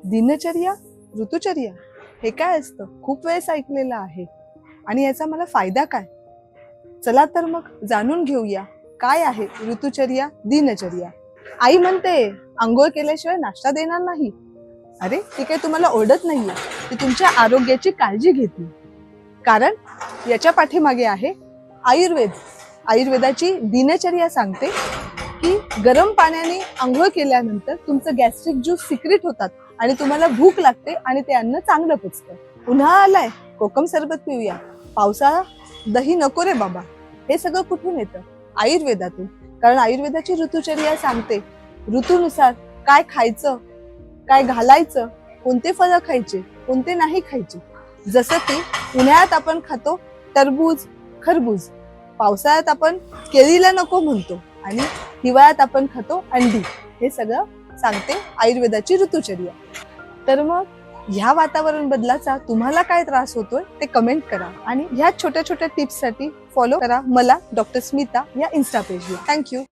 दिनचर्या, ऋतुचर्या हे काय असतं? खूप वेळेस ऐकलेलं आहे. आणि याचा मला फायदा काय? चला तर मग जाणून घेऊया काय आहे ऋतुचर्या, दिनचर्या. आई म्हणते आंघोळ केल्याशिवाय नाश्ता देणार नाही. अरे ती काही तुम्हाला ओरडत नाहीये, ती तुमच्या आरोग्याची काळजी घेते. कारण याच्या पाठीमागे आहे आयुर्वेद. आयुर्वेदाची दिनचर्या सांगते की गरम पाण्याने आंघोळ केल्यानंतर तुमचं गॅस्ट्रिक ज्यूस सिक्रेट होतात आणि तुम्हाला भूक लागते आणि ते अन्न चांगलं पचतं. उन्हाळा आलाय, कोकम सरबत पिऊया. पावसाळा, दही नको रे बाबा. हे सगळं कुठून येतं? आयुर्वेदातून. कारण आयुर्वेदाची ऋतुचर्या सांगते ऋतूनुसार काय खायचं, काय घालायचं, कोणते फळं खायचे, कोणते नाही खायचे. जसं की उन्हाळ्यात आपण खातो टरबूज, खरबूज. पावसाळ्यात आपण केळीला नको म्हणतो आणि हिवाळ्यात आपण खातो अंडी. हे सगळं सांगते आयुर्वेदाची ऋतुचर्या. तर मग ह्या वातावरण बदलाचा तुम्हाला काय त्रास होतोय ते कमेंट करा आणि ह्या छोट्या छोट्या टिप्स साठी फॉलो करा मला डॉक्टर स्मिता या इन्स्टा पेजला. थँक्यू.